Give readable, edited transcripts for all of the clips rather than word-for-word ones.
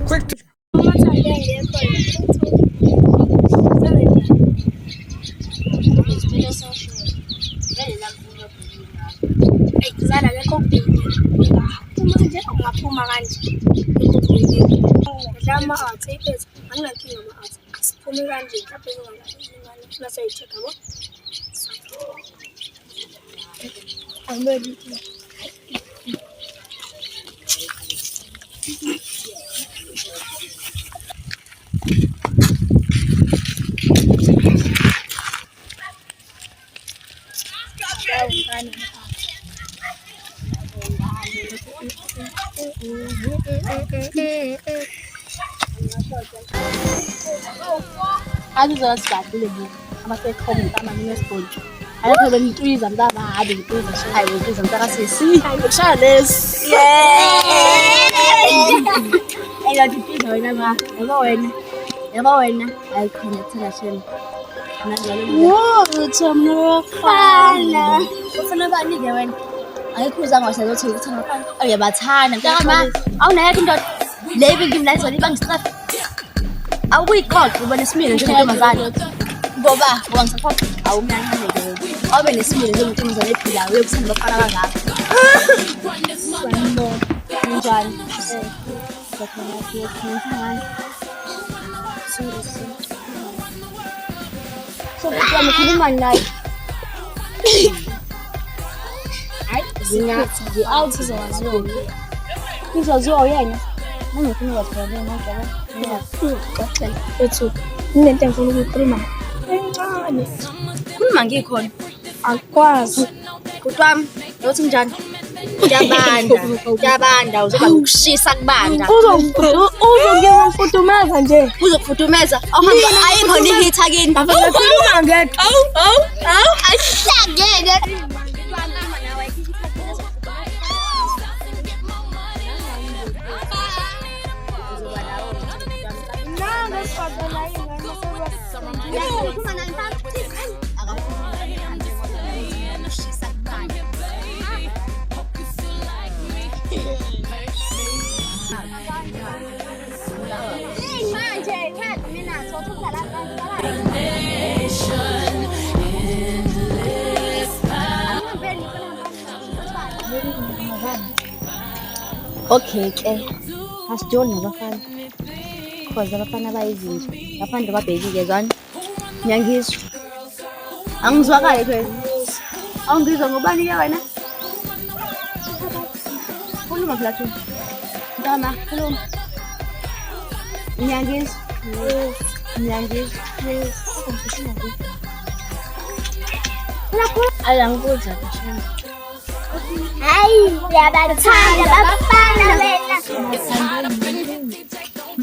Quick. Zala lekho kubili manje ungaphuma kanje lama arts iphethe anginankinga ama arts asiphume kanje mhlawumbe ngingala funa sayitheka yabo ameli Azizona sijabule bu amasekhomba amanesibonto ayapha bengitwiza mntana hade ngitwiza so hayi ngitwiza mntaka sisi ngishaya lesi ela ngitwiza wena ma yabo wena ayikhonethela shema wo thamna wafana ufuna bani ke wena ayikhuza ngwahle ukuthi uthanda bafana uyabathanda mntaka ma awunayakho indoda lebi ngimlayizona ibangistrap awuyikhoqa uba nesimilo njengentombazane ngoba ngisaphoqa awumnyanqaneke wena awube nesimilo njengentombazane ephilayo uyokuthanda bafana kangaka njani so ngikhuluma naye ngizoziwa yena nangifuna ukwaziwa Xaxela ethu nginento engifuna ukuyikhuluma encane khuluma ngikhona akwazi kutwami uthi njani Kuyabanda uzoba ukushisa kubanda uzongifudumeza nje uzokufudumeza awuhamba ayikho ni-heater kini khuluma ngedwa ahlangene Okay ke asijoli nabafana cause abafana bayizinto ngaphandle kwabheki-ke zwana ngiyangizwa angizwakali phela awungizwa ngobani-ke wena khuluma phela thina mntana khuluma ngiyangizwa alangibuza kashana hayi uyabathanda bafana wena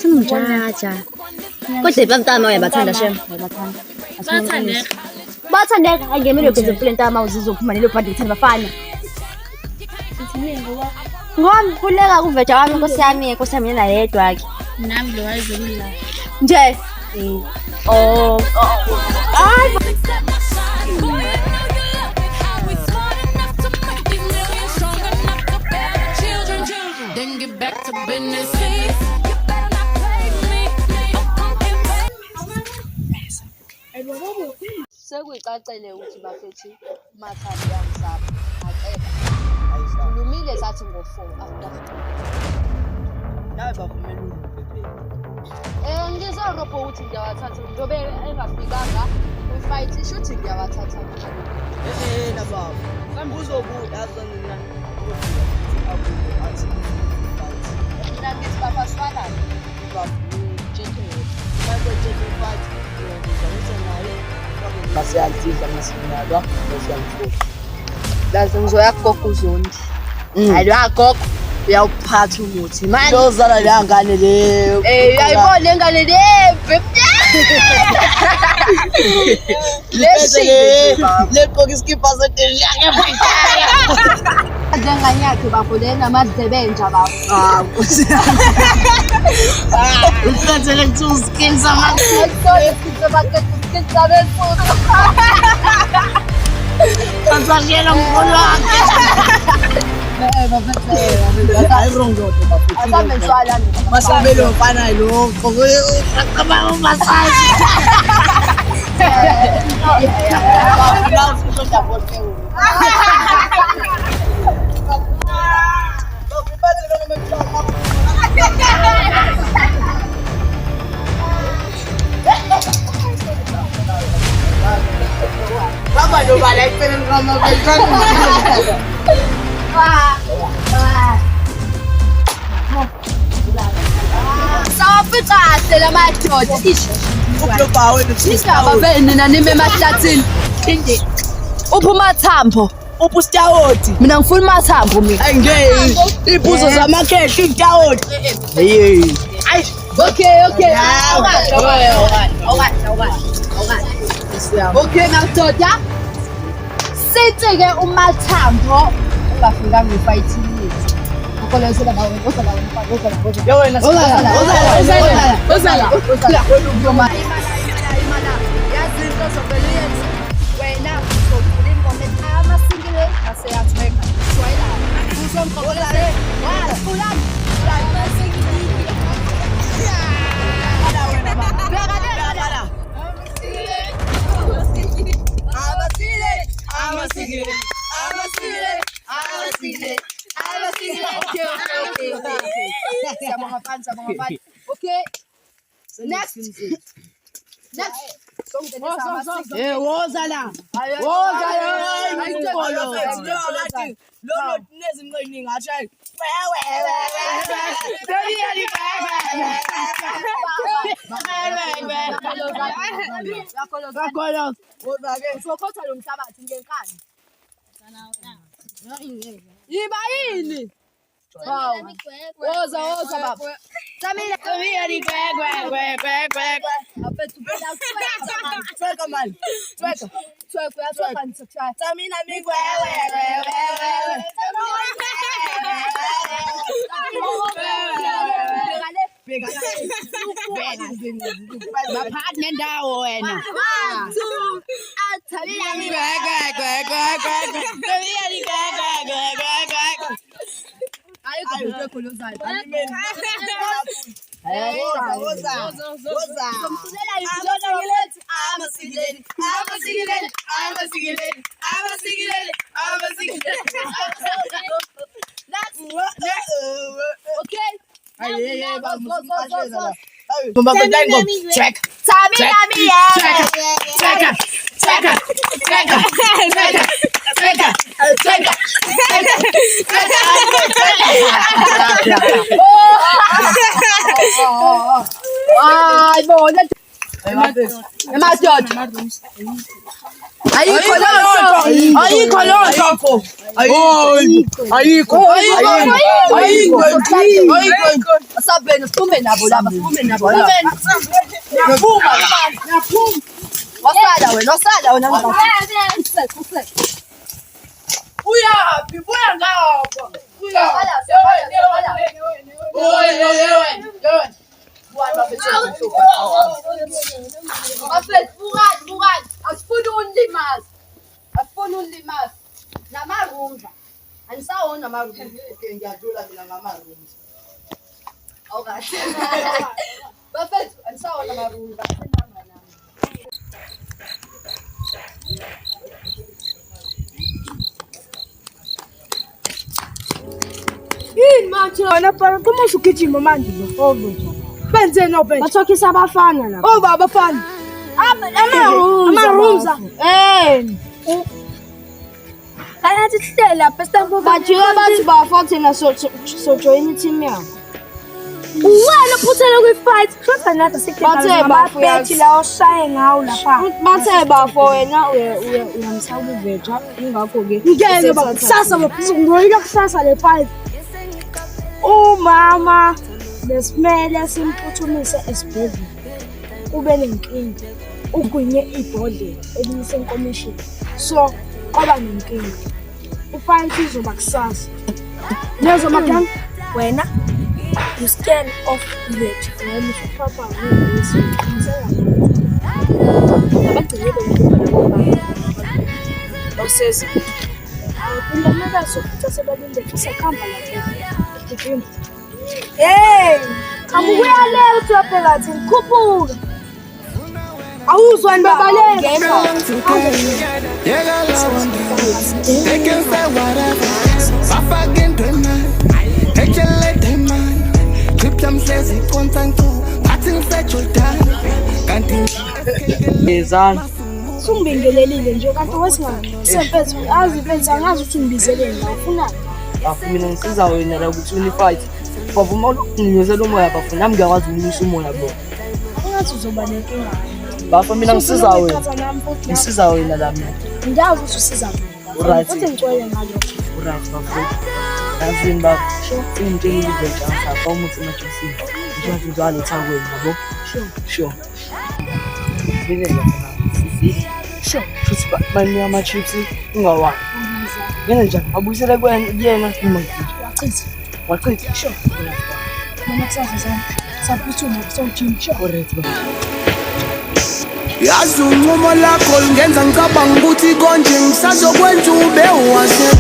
Mjaja. Kodwa ibamntama uyabathanda shem. Bathanda. Bathandeka angemele ukwenza impilo entama uzizophuma nelo bhadi uthanda bafana. Ngoba khuleka kuveja wami Nkosi yami yena yedwa ke. Nami lo wayezolila. Nje. Then get back to business. Sekuyicacele ukuthi bafethi mathanda yangizapha aceba. Khulumile sathi ngo4 after. Nawe bavumela ukuphephe. Ngizorobha ukuthi ngiyawathatha njobe engafikanga kwifight ishuthi ngiyawathatha. Na baba. Kambe uzobuya azonina. Athi. Mina ngithi baba sifana. Masiyalisiza masinalwa masiyalifuna. Lazi ngizoyagogo uzondi. Hayi yagogo uyawuphatha umuthi. Manje Lozala lengane le. uyayibona lengane le baby. Leqoka iskipa seteja ngefaya. Njenganyakhe bafo lena madzebenja bafo. Nkosi. Uqathele kuthi skin sama. Pasajero mkono wake. Hayi wrong lot bafethu. Asambe ngiswala nje. Masabelo mfana lo. Ngicabanga umasaji. Now usuza bonke. Baba lo bala ipeleng kama besa. Sawafika la madoda. Ubloba wena. Isaba benina nime emahlathini. Inde. Uphuma thambo. Upustawoti. Mina ngifuna mathambo mina. Ayingeke. Ibuzo zamakheshi itawoti. Hey. Ayi. Okay. Okay. Okay madoda. Sithi ke umathambo ungafika ngefighting yethu. Ukolesela ngawe, oza. Yo wena. Ozala. Yazi into zobeliyenza. Wena uzokula ingoma ethi amasingile aseyathweka. Swayela. Uzomqoqela. Wala. Okay. Sabong fan. Okay. Next. Song the next. Eh wozala. Lo nezimqini ngashayi. Yakolo. Wozake. Sokhotha lo mhlabathi ngenkani. Yiba yini? Wow. Woza baba. Samina Tweka man. Tweka ntsakha. Samina migwe. Baphathi nendawo wena. Check. Ay, bona. Emadoda. Ayikho lonto. Ayikho. Asabeni sifume nabo laba. Wasala wena ngathi. Uyaphi? Buya ngapha. Bukani. Asifuni unlimaza. Namarumba. Anisawo namarumba. Okay, ngiyadlula mina ngamarooms. Awukahle. Bafethu anisawo namarumba. Yini manje wena phela kuma usugijima manje lo. Benze no benze. Bathokisa abafana lapha. Oh babafana. Ama-rooms. Ayathi sihle lapha sitambo bajika bathi bafo thina so join team yabo. Wena phuthela kwi-fight. Shothi nathi sikhetha babethi la oshaye ngawo lapha. Bathe bafo wena uyamthaka uveja ingakho ke. Ngeke bakusasa ngoyila kusasa le fight. Umama lesimele simphuthumise esibhedlela. Ube nenkinga. Ugwinye ibhodlela elisenkomishini. So kwaba nenkinga. Ifight izoba kusasa. Lezo maganga wena you scan off village. Wena usufaka ngezi. Nabagcine bomkhulu. Bosesi. ulamela sokuthi sebalinde sisakhamba la. Hey, kamukuya le uthapela thini khuphuka. Awuzwani baba le ngekho. They can say whatever. Papa again to man. Hey, let them man. Clip them says it content too. Patting fetch your time. Can't Ezana. Sungibingelelile nje kanti wesingathi sempethu aziphethe angazi ukuthi ngibizeleni la ufuna. Mina ngisiza wena la ukuthi unifight. Bavuma ukunginyuzela umoya bafuna nami ngiyakwazi ukunyusa umoya bo. Angathi uzoba nenkinga. Bafo mina ngisiza wena. Ngisiza wena la mina. Ngiyazi ukuthi usiza mina. Right. Uthi ngicwele ngalo. Right bafo. Yazini bafo. Ingitshela ukuthi ngiyakwazi umuthi emajusini. Ngiyazi uzwala ithangweni yabo. Sure. Ngibile la. Sure. Futhi bani ama chips ungawani. Yena njani? Abuyisele kuyena noma Wachitha. waqitha. Sure. Mina kusasa saphuthuma kusojimsha. Correct bafo. yazi unqumo lakho lingenza ngicabanga ukuthi konje ngisazokwenza ube wase